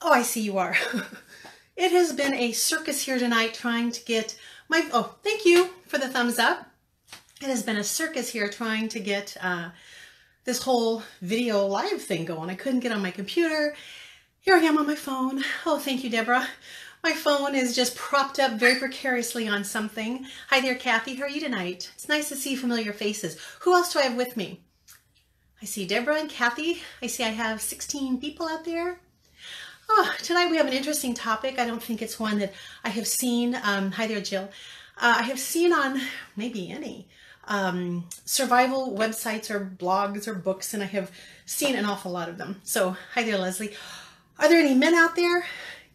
Oh, I see you are. It has been a circus here tonight trying to get oh, thank you for the thumbs up. It has been a circus here trying to get this whole video live thing going. I couldn't get on my computer. Here I am on my phone. Oh, thank you, Deborah. My phone is just propped up very precariously on something. Hi there, Kathy. How are you tonight? It's nice to see familiar faces. Who else do I have with me? I see Deborah and Kathy. I see I have 16 people out there. Oh, tonight we have an interesting topic. I don't think it's one that I have seen. Hi there, Jill. I have seen on maybe any survival websites or blogs or books, and I have seen an awful lot of them. So hi there, Leslie. Are there any men out there?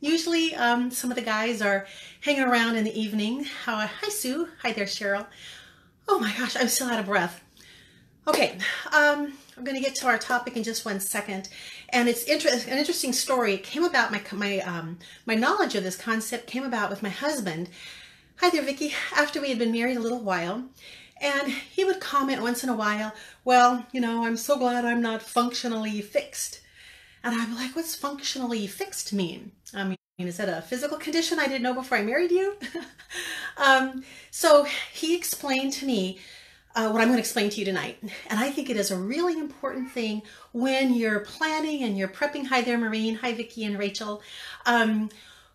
Usually some of the guys are hanging around in the evening. Hi, Sue. Hi there, Cheryl. Oh my gosh, I'm still out of breath. Okay, I'm going to get to our topic in just one second, and it's an interesting story. It came about, my knowledge of this concept came about with my husband. Hi there, Vicki. After we had been married a little while, and he would comment once in a while, well, you know, I'm so glad I'm not functionally fixed. And I'm like, what's functionally fixed mean? I mean, is that a physical condition I didn't know before I married you? So he explained to me what I'm going to explain to you tonight. And I think it is a really important thing when you're planning and you're prepping. Hi there, Maureen. Hi, Vicki and Rachel.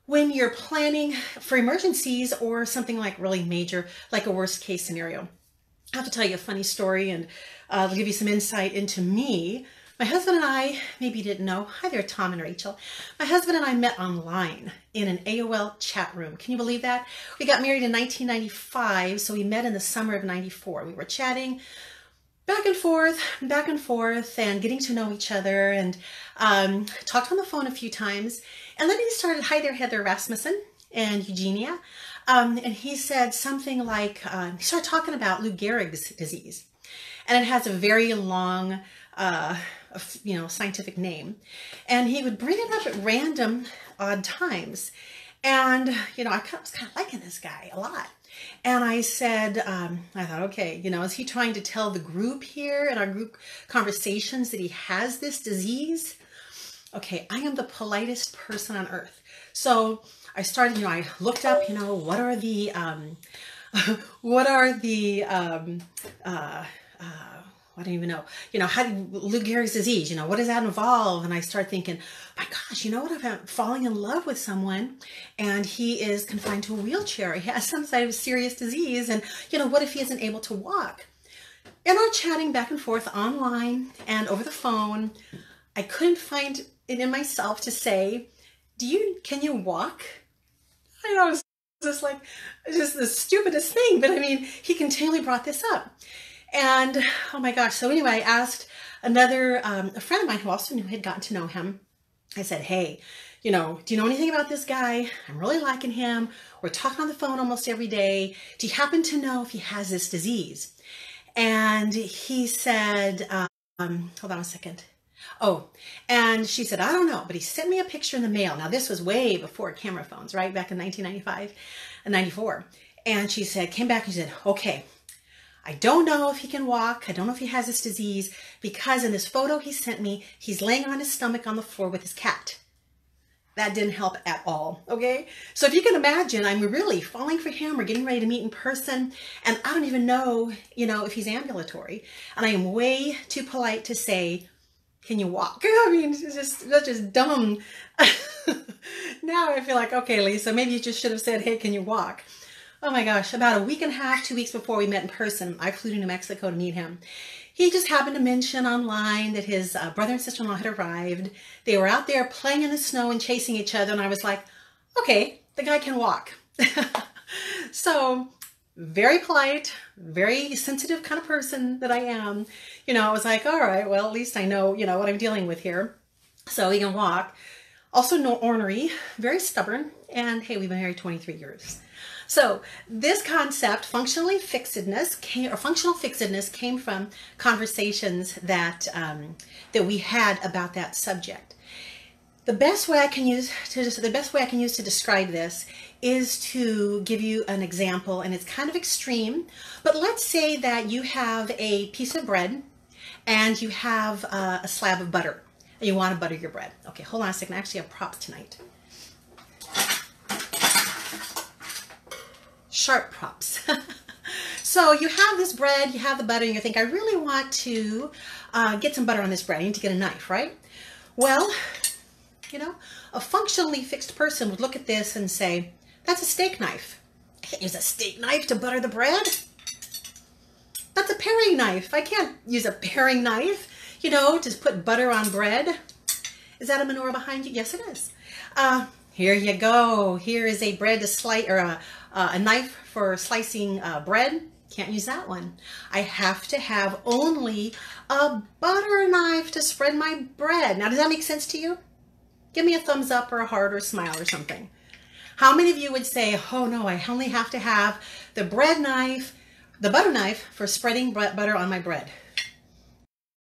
When you're planning for emergencies or something like really major, like a worst case scenario. I have to tell you a funny story, and I'll give you some insight into me. My husband and I, maybe you didn't know, hi there, Tom and Rachel. My husband and I met online in an AOL chat room. Can you believe that? We got married in 1995, so we met in the summer of 94. We were chatting back and forth, and getting to know each other, and talked on the phone a few times. And then he started, hi there, Heather Rasmussen and Eugenia. And he said something like, he started talking about Lou Gehrig's disease. And it has a very long, scientific name. And he would bring it up at random odd times. And, you know, I was kind of liking this guy a lot. And I said, I thought, okay, you know, is he trying to tell the group here in our group conversations that he has this disease? Okay, I am the politest person on earth. So I started, you know, I looked up, you know, what are the, I don't even know, you know, how do Lou Gehrig's disease, you know, what does that involve? And I started thinking, my gosh, you know what, I'm falling in love with someone and he is confined to a wheelchair. He has some sort of serious disease. And, you know, what if he isn't able to walk? And our chatting back and forth online and over the phone, I couldn't find it in myself to say, can you walk? I know, it's just like, just the stupidest thing, but I mean, he continually brought this up. And oh my gosh, so anyway, I asked another, a friend of mine who also had gotten to know him. I said, hey, you know, do you know anything about this guy? I'm really liking him. We're talking on the phone almost every day. Do you happen to know if he has this disease? And he said, hold on a second. Oh, and she said, I don't know, but he sent me a picture in the mail. Now, this was way before camera phones, right? Back in 1995 and 94. And she said, came back and she said, okay, I don't know if he can walk. I don't know if he has this disease because in this photo he sent me, he's laying on his stomach on the floor with his cat. That didn't help at all, okay? So if you can imagine, I'm really falling for him. We're getting ready to meet in person, and I don't even know, you know, if he's ambulatory. And I am way too polite to say, can you walk? I mean, that's just dumb. Now I feel like, okay, Lisa, maybe you just should have said, hey, can you walk? Oh my gosh, about a week and a half, 2 weeks before we met in person, I flew to New Mexico to meet him. He just happened to mention online that his brother and sister-in-law had arrived. They were out there playing in the snow and chasing each other, and I was like, okay, the guy can walk. So, very polite, very sensitive kind of person that I am. You know, I was like, all right, well, at least I know, you know, what I'm dealing with here. So he can walk. Also no ornery, very stubborn, and hey, we've been married 23 years. So this concept, functional fixedness came from conversations that that we had about that subject. The best way I can use to describe this is to give you an example, and it's kind of extreme, but let's say that you have a piece of bread and you have a slab of butter. and you want to butter your bread. Okay, hold on a second. I actually have props tonight. Sharp props. So you have this bread, you have the butter, and you think, I really want to get some butter on this bread. I need to get a knife, right? Well, you know, a functionally fixed person would look at this and say, that's a steak knife. I can't use a steak knife to butter the bread. That's a paring knife. I can't use a paring knife, you know, to put butter on bread. Is that a menorah behind you? Yes, it is. Here you go. Here is a bread to slice, or a knife for slicing bread. Can't use that one. I have to have only a butter knife to spread my bread. Now, does that make sense to you? Give me a thumbs up or a heart or a smile or something. How many of you would say, oh no, I only have to have the bread knife, the butter knife for spreading butter on my bread?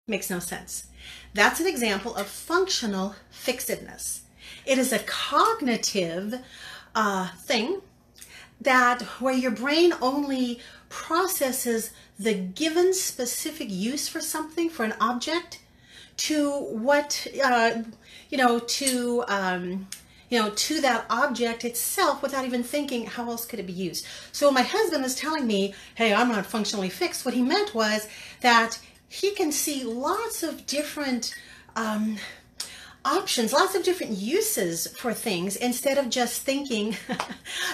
Makes no sense. That's an example of functional fixedness. It is a cognitive thing that where your brain only processes the given specific use for something, for an object, to what, to that object itself without even thinking how else could it be used. So when my husband was telling me, hey, I'm not functionally fixed, what he meant was that he can see lots of different options, lots of different uses for things instead of just thinking,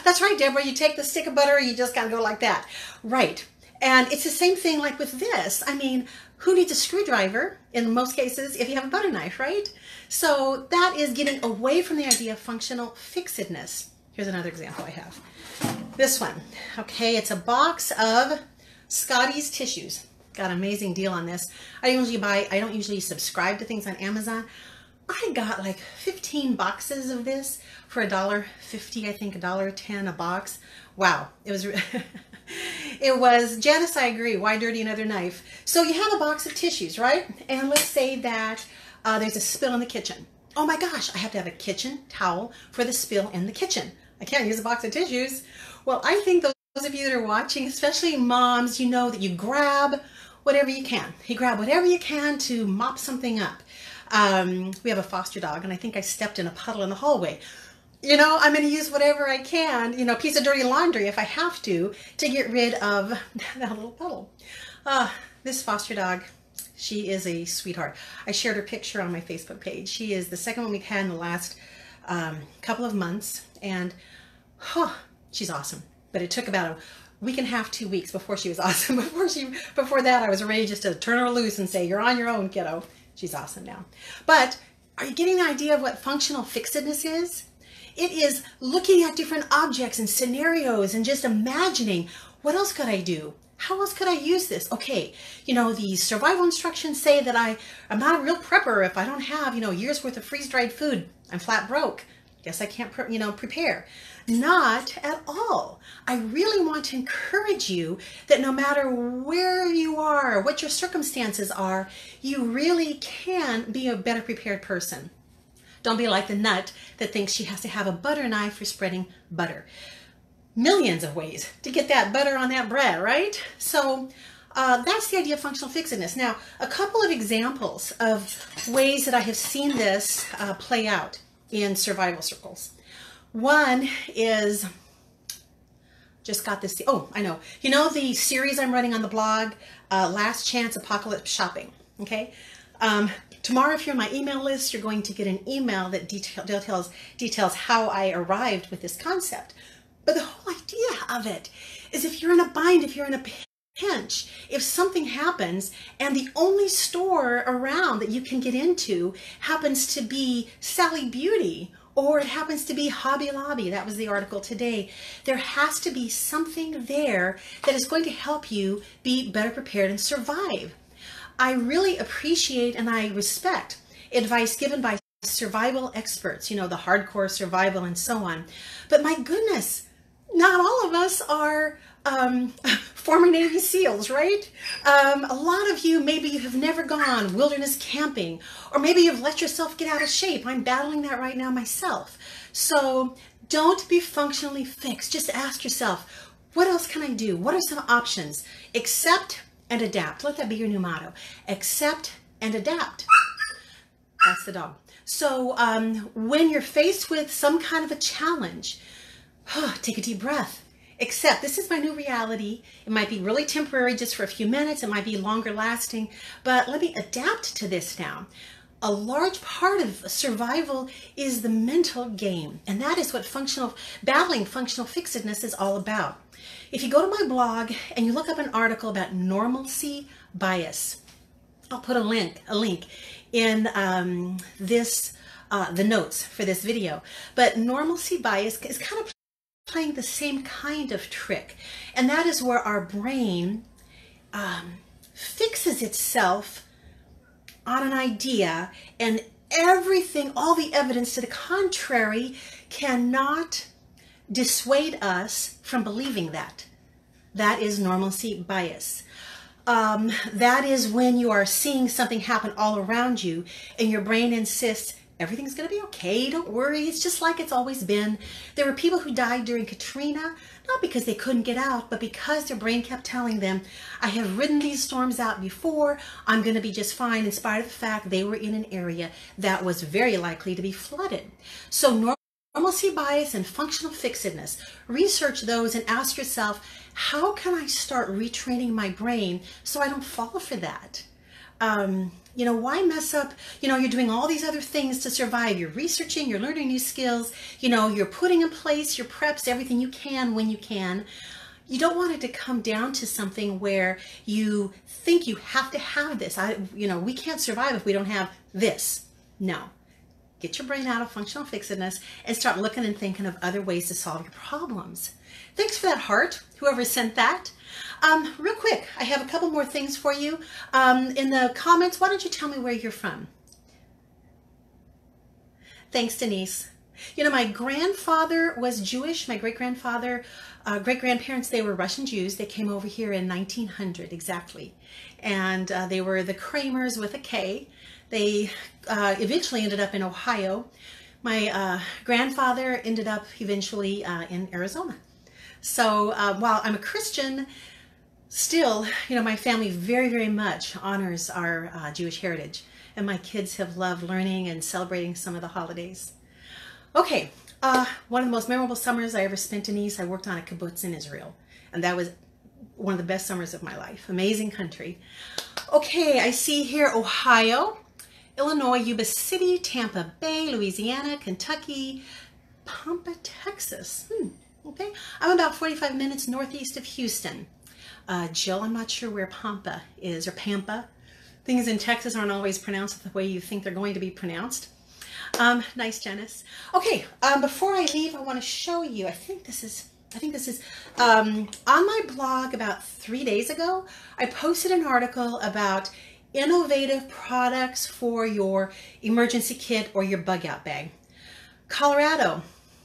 that's right, Deborah, you take the stick of butter, you just gotta go like that. Right. And it's the same thing like with this. I mean, who needs a screwdriver in most cases if you have a butter knife, right? So that is getting away from the idea of functional fixedness. Here's another example I have. This one, okay, it's a box of Scotty's tissues. Got an amazing deal on this. I don't usually subscribe to things on Amazon. I got like 15 boxes of this for $1.50, I think $1.10 a box. Wow, it was, it was, Janice, I agree, why dirty another knife? So you have a box of tissues, right? And let's say that there's a spill in the kitchen. Oh my gosh, I have to have a kitchen towel for the spill in the kitchen. I can't use a box of tissues. Well, I think those of you that are watching, especially moms, you know that you grab whatever you can. You grab whatever you can to mop something up. We have a foster dog, and I think I stepped in a puddle in the hallway. You know, I'm going to use whatever I can, you know, a piece of dirty laundry if I have to get rid of that little puddle. This foster dog, she is a sweetheart. I shared her picture on my Facebook page. She is the second one we've had in the last couple of months, and she's awesome. But it took about a week and a half, 2 weeks before she was awesome. Before that, I was ready just to turn her loose and say, you're on your own, kiddo. She's awesome now. But are you getting the idea of what functional fixedness is? It is looking at different objects and scenarios and just imagining, what else could I do? How else could I use this? Okay, you know, the survival instructions say that I'm not a real prepper if I don't have, you know, a year's worth of freeze-dried food. I'm flat broke. Guess I can't, prepare. Not at all. I really want to encourage you that no matter where you are, what your circumstances are, you really can be a better prepared person. Don't be like the nut that thinks she has to have a butter knife for spreading butter. Millions of ways to get that butter on that bread, right? So that's the idea of functional fixedness. Now, a couple of examples of ways that I have seen this play out in survival circles. One is, just got this, oh, I know. You know the series I'm running on the blog, Last Chance Apocalypse Shopping, okay? Tomorrow, if you're on my email list, you're going to get an email that details how I arrived with this concept. But the whole idea of it is if you're in a bind, if you're in a pinch, if something happens and the only store around that you can get into happens to be Sally Beauty, or it happens to be Hobby Lobby, that was the article today, there has to be something there that is going to help you be better prepared and survive. I really appreciate and I respect advice given by survival experts, you know, the hardcore survival and so on. But my goodness, not all of us are former Navy SEALs, right? A lot of you, maybe you have never gone wilderness camping, or maybe you've let yourself get out of shape. I'm battling that right now myself. So don't be functionally fixed. Just ask yourself, what else can I do? What are some options? Accept and adapt. Let that be your new motto. Accept and adapt. That's the dog. So when you're faced with some kind of a challenge, take a deep breath. Accept this is my new reality. It might be really temporary, just for a few minutes. It might be longer lasting, but let me adapt to this now. A large part of survival is the mental game, and that is what battling functional fixedness is all about. If you go to my blog and you look up an article about normalcy bias, I'll put a link in the notes for this video. But normalcy bias is kind of playing the same kind of trick, and that is where our brain fixes itself on an idea, and everything, all the evidence to the contrary, cannot dissuade us from believing that. That is normalcy bias. That is when you are seeing something happen all around you and your brain insists everything's going to be okay, don't worry, it's just like it's always been. There were people who died during Katrina, not because they couldn't get out, but because their brain kept telling them, I have ridden these storms out before, I'm going to be just fine, in spite of the fact they were in an area that was very likely to be flooded. So normalcy bias and functional fixedness, research those and ask yourself, how can I start retraining my brain so I don't fall for that? You know, why mess up? You know, you're doing all these other things to survive. You're researching, you're learning new skills, you know, you're putting in place your preps, everything you can when you can. You don't want it to come down to something where you think you have to have this. You know, we can't survive if we don't have this. No. Get your brain out of functional fixedness and start looking and thinking of other ways to solve your problems. Thanks for that heart, whoever sent that. Real quick, I have a couple more things for you. In the comments, why don't you tell me where you're from? Thanks, Denise. You know, my grandfather was Jewish. My great-grandfather, great-grandparents, they were Russian Jews. They came over here in 1900, exactly. And they were the Kramers with a K. They eventually ended up in Ohio. My grandfather ended up eventually in Arizona. So while I'm a Christian, still, you know, my family very, very much honors our Jewish heritage. And my kids have loved learning and celebrating some of the holidays. Okay, one of the most memorable summers I ever spent in East, I worked on a kibbutz in Israel. And that was one of the best summers of my life. Amazing country. Okay, I see here Ohio, Illinois, Yuba City, Tampa Bay, Louisiana, Kentucky, Pampa, Texas. Okay, I'm about 45 minutes northeast of Houston. Jill, I'm not sure where Pampa is, or Pampa. Things in Texas aren't always pronounced the way you think they're going to be pronounced. Nice, Janice. Okay, before I leave, I want to show you, I think this is on my blog about 3 days ago, I posted an article about innovative products for your emergency kit or your bug out bag. Colorado,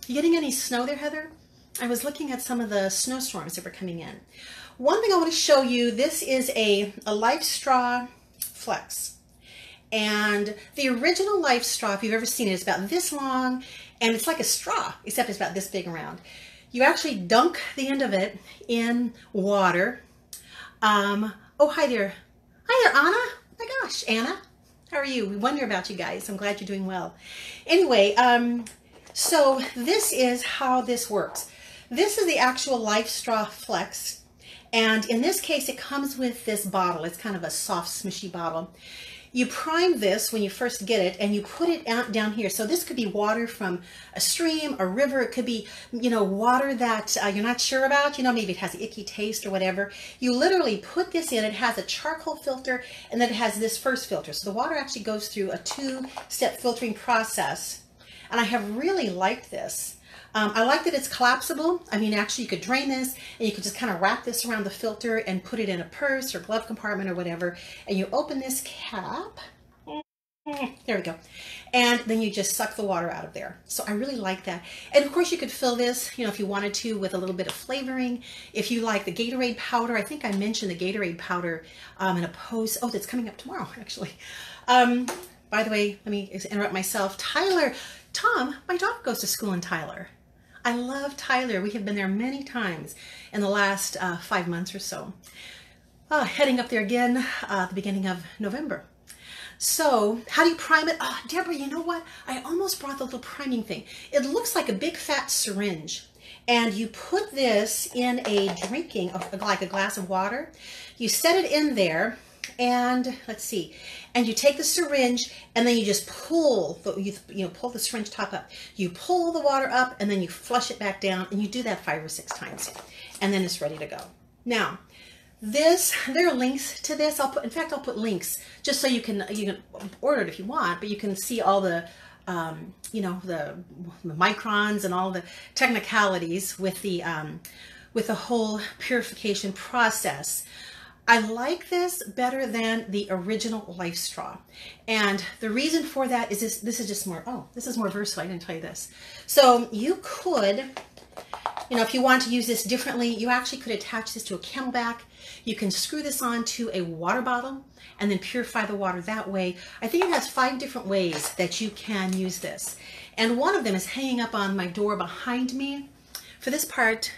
you getting any snow there, Heather? I was looking at some of the snowstorms that were coming in. One thing I want to show you, this is a LifeStraw Flex. And the original LifeStraw, if you've ever seen it, it's about this long, and it's like a straw, except it's about this big around. You actually dunk the end of it in water. Oh, hi there. Hi there, Anna. Oh my gosh, Anna. How are you? We wonder about you guys. I'm glad you're doing well. Anyway, so this is how this works. This is the actual LifeStraw Flex. And in this case, it comes with this bottle. It's kind of a soft, smushy bottle. You prime this when you first get it, and you put it out down here. So this could be water from a stream, a river. It could be, you know, water that you're not sure about. You know, maybe it has an icky taste or whatever. You literally put this in. It has a charcoal filter, and then it has this first filter. So the water actually goes through a 2-step filtering process. And I have really liked this. I like that it's collapsible. I mean, actually, you could drain this, and you could just kind of wrap this around the filter and put it in a purse or glove compartment or whatever. And you open this cap. There we go. And then you just suck the water out of there. So I really like that. And of course, you could fill this, you know, if you wanted to, with a little bit of flavoring. If you like the Gatorade powder, I think I mentioned the Gatorade powder in a post. Oh, that's coming up tomorrow, actually. By the way, let me interrupt myself. Tyler, Tom, my dog goes to school in Tyler. I love Tyler. We have been there many times in the last 5 months or so. Heading up there again at the beginning of November. So how do you prime it? Oh, Deborah, you know what? I almost brought the little priming thing. It looks like a big fat syringe. And you put this in a drinking, like a glass of water. You set it in there and let's see. And you take the syringe and then you just pull, pull the syringe top up. You pull the water up and then you flush it back down, and you do that 5 or 6 times. And then it's ready to go. Now, there are links to this. I'll put links just so you can order it if you want, but you can see all the the microns and all the technicalities with the whole purification process. I like this better than the original LifeStraw. And the reason for that is this is just more, this is more versatile. I didn't tell you this. So you could, if you want to use this differently, you actually could attach this to a CamelBak. You can screw this onto a water bottle and then purify the water that way. I think it has 5 different ways that you can use this. And one of them is hanging up on my door behind me. For this part,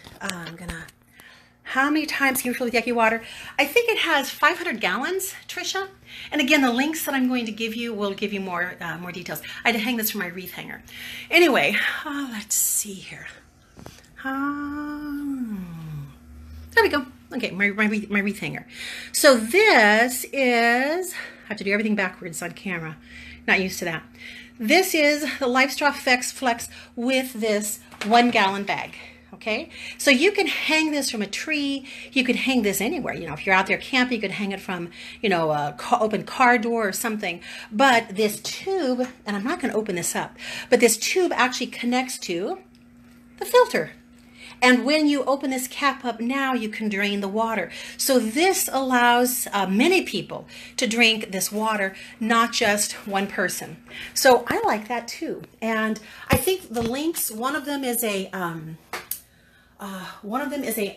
how many times can you fill with Yeti water? I think it has 500 gallons, Trisha. And again, the links that I'm going to give you will give you more details. I had to hang this from my wreath hanger. Anyway, let's see here. There we go. Okay, my wreath hanger. So this is, I have to do everything backwards on camera. Not used to that. This is the LifeStraw Flex with this 1 gallon bag. Okay, so you can hang this from a tree. You could hang this anywhere. If you're out there camping, you could hang it from, a open car door or something. But this tube, and I'm not going to open this up, but this tube actually connects to the filter. And when you open this cap up now, you can drain the water. So this allows many people to drink this water, not just one person. So I like that too. And I think the links, one of them is a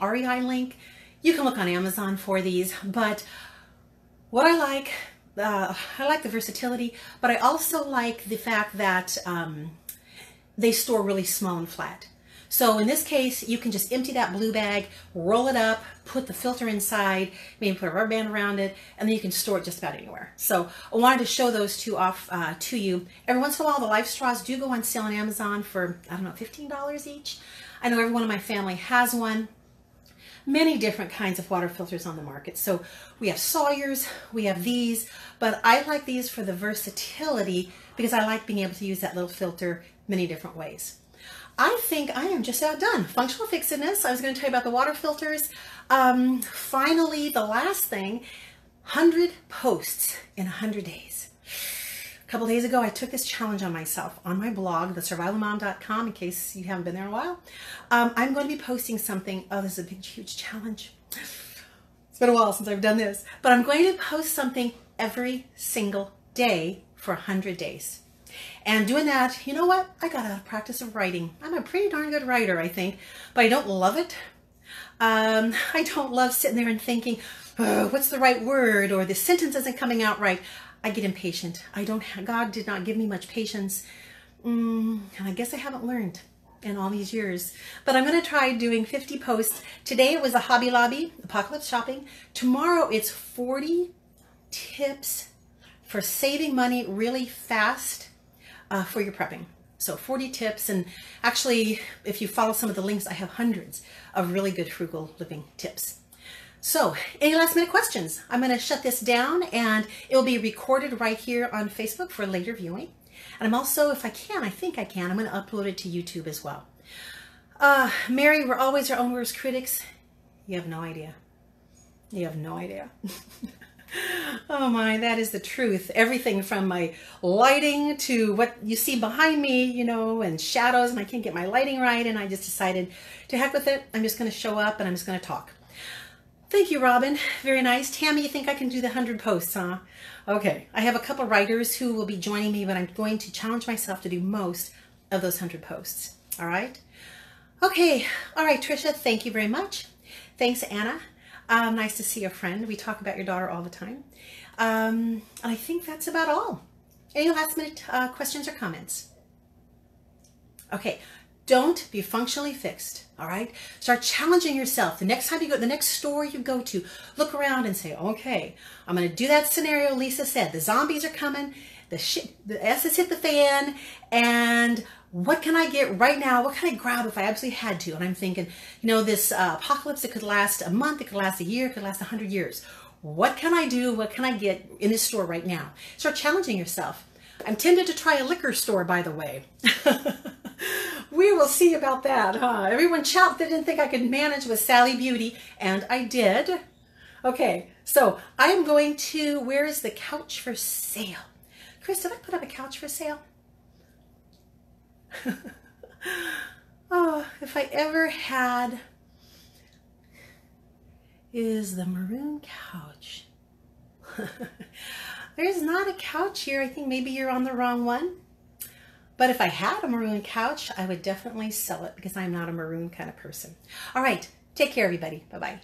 REI link. You can look on Amazon for these, but what I like the versatility, but I also like the fact that they store really small and flat. So in this case, you can just empty that blue bag, roll it up, put the filter inside, maybe put a rubber band around it, and then you can store it just about anywhere. So I wanted to show those two off to you. Every once in a while, the LifeStraws do go on sale on Amazon for, I don't know, $15 each. I know everyone in my family has one. Many different kinds of water filters on the market. So we have Sawyers, we have these, but I like these for the versatility because I like being able to use that little filter many different ways. I think I am just about done. Functional fixedness. I was going to tell you about the water filters. Finally, the last thing, 100 posts in 100 days. A couple days ago, I took this challenge on myself on my blog, thesurvivalmom.com, in case you haven't been there in a while. I'm going to be posting something. Oh, this is a big, huge challenge. It's been a while since I've done this. But I'm going to post something every single day for 100 days. And doing that, you know what? I got out of practice of writing. I'm a pretty darn good writer, I think, but I don't love it. I don't love sitting there and thinking, what's the right word, or the sentence isn't coming out right. I get impatient. God did not give me much patience. And I guess I haven't learned in all these years. But I'm going to try doing 50 posts. Today it was a Hobby Lobby, Apocalypse Shopping. Tomorrow it's 40 tips for saving money really fast for your prepping. So 40 tips, and actually if you follow some of the links, I have hundreds of really good frugal living tips. So any last minute questions? I'm going to shut this down and it will be recorded right here on Facebook for later viewing. And I'm also, if I can, I think I can, I'm going to upload it to YouTube as well. Mary, we're always our own worst critics. You have no idea. You have no idea. Oh my, that is the truth. Everything from my lighting to what you see behind me, and shadows, and I can't get my lighting right, and I just decided to heck with it. I'm just going to show up and I'm just going to talk. Thank you, Robin. Very nice. Tammy, you think I can do the 100 posts, huh? Okay. I have a couple writers who will be joining me, but I'm going to challenge myself to do most of those 100 posts. All right? Okay. All right, Trisha, thank you very much. Thanks, Anna. Nice to see a friend. We talk about your daughter all the time. And I think that's about all. Any last minute questions or comments? Okay. Don't be functionally fixed, all right? Start challenging yourself. The next time you go, the next store you go to, look around and say, okay, I'm going to do that scenario Lisa said. The zombies are coming, the S has hit the fan, and what can I get right now? What can I grab if I absolutely had to? And I'm thinking, this apocalypse, it could last a month, it could last a year, it could last 100 years. What can I do? What can I get in this store right now? Start challenging yourself. I'm tempted to try a liquor store, by the way. We will see about that, huh? Everyone chopped that didn't think I could manage with Sally Beauty, and I did. Okay, so I am going to, where is the couch for sale? Chris, did I put up a couch for sale? Oh, if I ever had, is the maroon couch. There's not a couch here. I think maybe you're on the wrong one. But if I had a maroon couch, I would definitely sell it because I'm not a maroon kind of person. All right. Take care, everybody. Bye-bye.